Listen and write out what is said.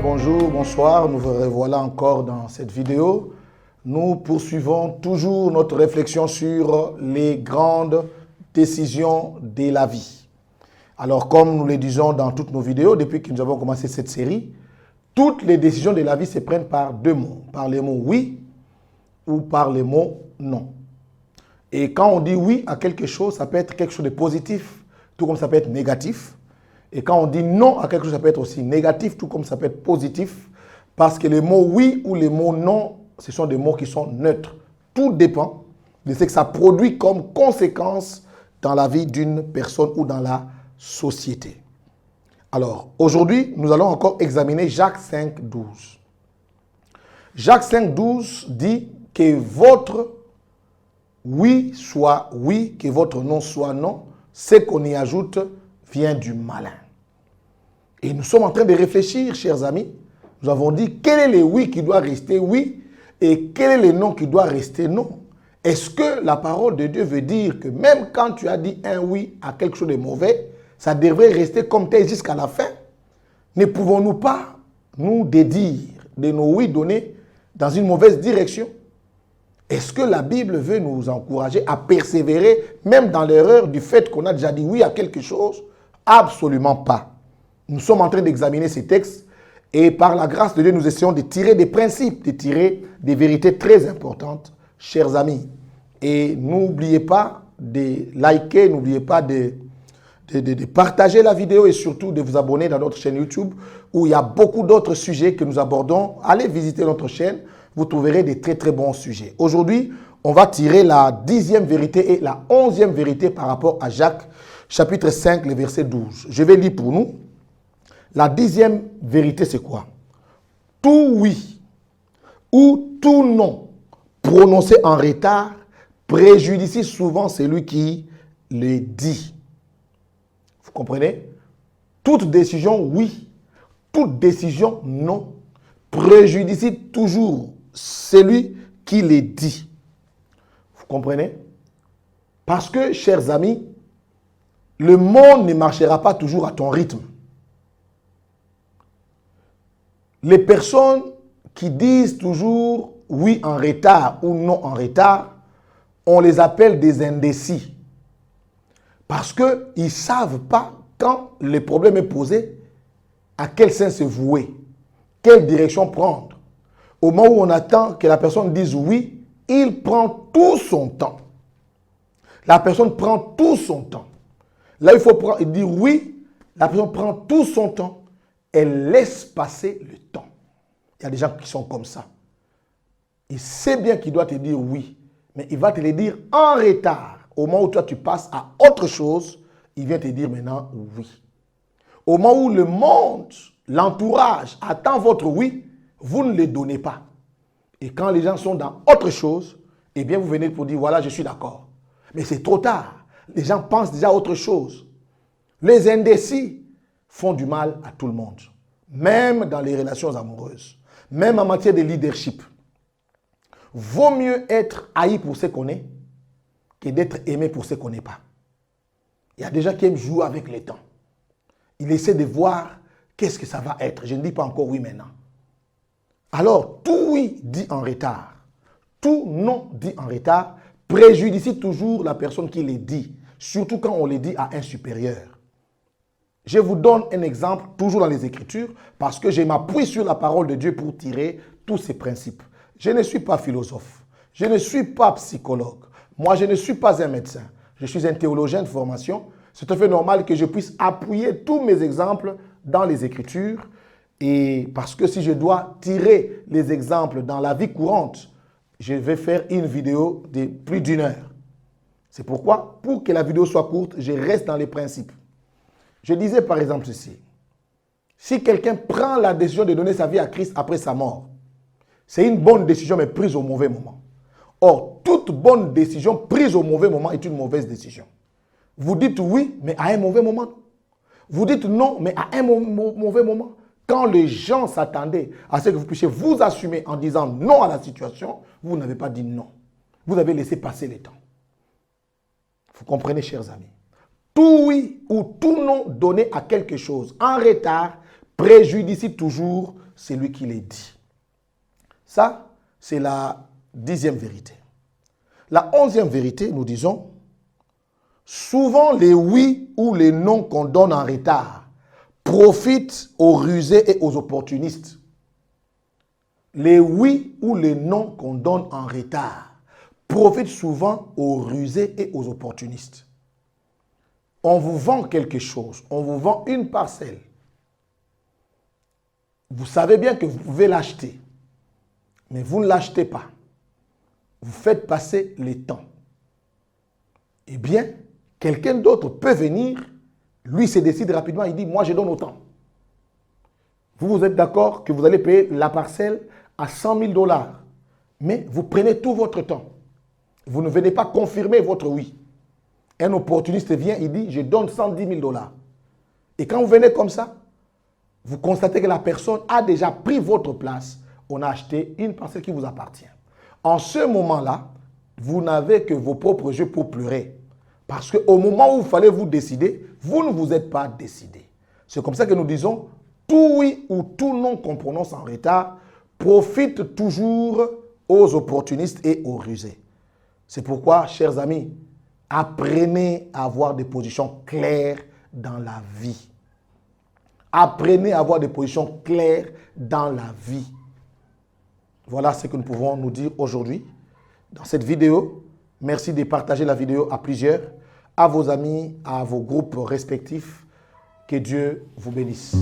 bonjour, bonsoir. Nous vous revoilà encore dans cette vidéo. Nous poursuivons toujours notre réflexion sur les grandes décisions de la vie. Alors, comme nous le disons dans toutes nos vidéos, depuis que nous avons commencé cette série, toutes les décisions de la vie se prennent par deux mots. Par les mots oui ou par les mots non. Et quand on dit oui à quelque chose, ça peut être quelque chose de positif, tout comme ça peut être négatif. Et quand on dit non à quelque chose, ça peut être aussi négatif, tout comme ça peut être positif. Parce que les mots oui ou les mots non, ce sont des mots qui sont neutres. Tout dépend de ce que ça produit comme conséquence dans la vie d'une personne ou dans la société. Alors, aujourd'hui, nous allons encore examiner Jacques 5, 12. Jacques 5, 12 dit que votre oui soit oui, que votre non soit non. Ce qu'on y ajoute vient du malin. Et nous sommes en train de réfléchir, chers amis. Nous avons dit quel est le oui qui doit rester oui et quel est le non qui doit rester non. Est-ce que la parole de Dieu veut dire que même quand tu as dit un oui à quelque chose de mauvais, ça devrait rester comme tel jusqu'à la fin? Ne pouvons-nous pas nous dédire de nos oui donnés dans une mauvaise direction? Est-ce que la Bible veut nous encourager à persévérer même dans l'erreur du fait qu'on a déjà dit oui à quelque chose? Absolument pas. Nous sommes en train d'examiner ces textes et par la grâce de Dieu, nous essayons de tirer des principes, de tirer des vérités très importantes, chers amis. Et n'oubliez pas de liker, n'oubliez pas de partager la vidéo et surtout de vous abonner dans notre chaîne YouTube où il y a beaucoup d'autres sujets que nous abordons. Allez visiter notre chaîne, vous trouverez des très très bons sujets. Aujourd'hui, on va tirer la 10e vérité et la 11e vérité par rapport à Jacques, chapitre 5, le verset 12. Je vais lire pour nous. La 10e vérité, c'est quoi? Tout oui ou tout non prononcé en retard préjudicie souvent celui qui le dit. Vous comprenez? Toute décision oui, toute décision non préjudicie toujours celui qui le dit. Vous comprenez? Parce que, chers amis, le monde ne marchera pas toujours à ton rythme. Les personnes qui disent toujours oui en retard ou non en retard, on les appelle des indécis. Parce qu'ils ne savent pas quand le problème est posé, à quel sens se vouer, quelle direction prendre. Au moment où on attend que la personne dise oui, il prend tout son temps. La personne prend tout son temps. Là, il faut dire oui, la personne prend tout son temps. Elle laisse passer le temps. Il y a des gens qui sont comme ça. Il sait bien qu'il doit te dire oui, mais il va te le dire en retard. Au moment où toi tu passes à autre chose, il vient te dire maintenant oui. Au moment où le monde, l'entourage attend votre oui, vous ne le donnez pas. Et quand les gens sont dans autre chose, eh bien vous venez pour dire voilà, je suis d'accord. Mais c'est trop tard. Les gens pensent déjà à autre chose. Les indécis font du mal à tout le monde. Même dans les relations amoureuses. Même en matière de leadership. Vaut mieux être haï pour ce qu'on est que d'être aimé pour ce qu'on n'est pas. Il y a des gens qui aiment jouer avec le temps. Ils essaient de voir qu'est-ce que ça va être. Je ne dis pas encore oui maintenant. Alors, tout oui dit en retard, tout non dit en retard, préjudicie toujours la personne qui le dit, surtout quand on le dit à un supérieur. Je vous donne un exemple, toujours dans les Écritures, parce que je m'appuie sur la parole de Dieu pour tirer tous ces principes. Je ne suis pas philosophe, je ne suis pas psychologue, moi je ne suis pas un médecin, je suis un théologien de formation. C'est tout à fait normal que je puisse appuyer tous mes exemples dans les Écritures, et parce que si je dois tirer les exemples dans la vie courante, je vais faire une vidéo de plus d'1 heure. C'est pourquoi, pour que la vidéo soit courte, je reste dans les principes. Je disais par exemple ceci. Si quelqu'un prend la décision de donner sa vie à Christ après sa mort, c'est une bonne décision mais prise au mauvais moment. Or, toute bonne décision prise au mauvais moment est une mauvaise décision. Vous dites oui, mais à un mauvais moment. Vous dites non, mais à un mauvais moment. Quand les gens s'attendaient à ce que vous puissiez vous assumer en disant non à la situation, vous n'avez pas dit non. Vous avez laissé passer le temps. Vous comprenez, chers amis? Tout oui ou tout non donné à quelque chose en retard préjudicie toujours c'est lui qui les dit. Ça, c'est la 10e vérité. La 11e vérité, nous disons, souvent les oui ou les non qu'on donne en retard profitent aux rusés et aux opportunistes. Les oui ou les non qu'on donne en retard profitent souvent aux rusés et aux opportunistes. On vous vend quelque chose, on vous vend une parcelle. Vous savez bien que vous pouvez l'acheter, mais vous ne l'achetez pas. Vous faites passer le temps. Eh bien, quelqu'un d'autre peut venir, lui se décide rapidement, il dit, moi je donne autant. Vous êtes d'accord que vous allez payer la parcelle à 100 000 $, mais vous prenez tout votre temps. Vous ne venez pas confirmer votre oui. Un opportuniste vient, il dit, je donne 110 000 $. Et quand vous venez comme ça, vous constatez que la personne a déjà pris votre place. On a acheté une parcelle qui vous appartient. En ce moment-là, vous n'avez que vos propres yeux pour pleurer. Parce qu'au moment où il fallait vous décider, vous ne vous êtes pas décidé. C'est comme ça que nous disons, tout oui ou tout non qu'on prononce en retard profite toujours aux opportunistes et aux rusés. C'est pourquoi, chers amis, apprenez à avoir des positions claires dans la vie. Apprenez à avoir des positions claires dans la vie. Voilà ce que nous pouvons nous dire aujourd'hui dans cette vidéo. Merci de partager la vidéo à plusieurs, à vos amis, à vos groupes respectifs. Que Dieu vous bénisse.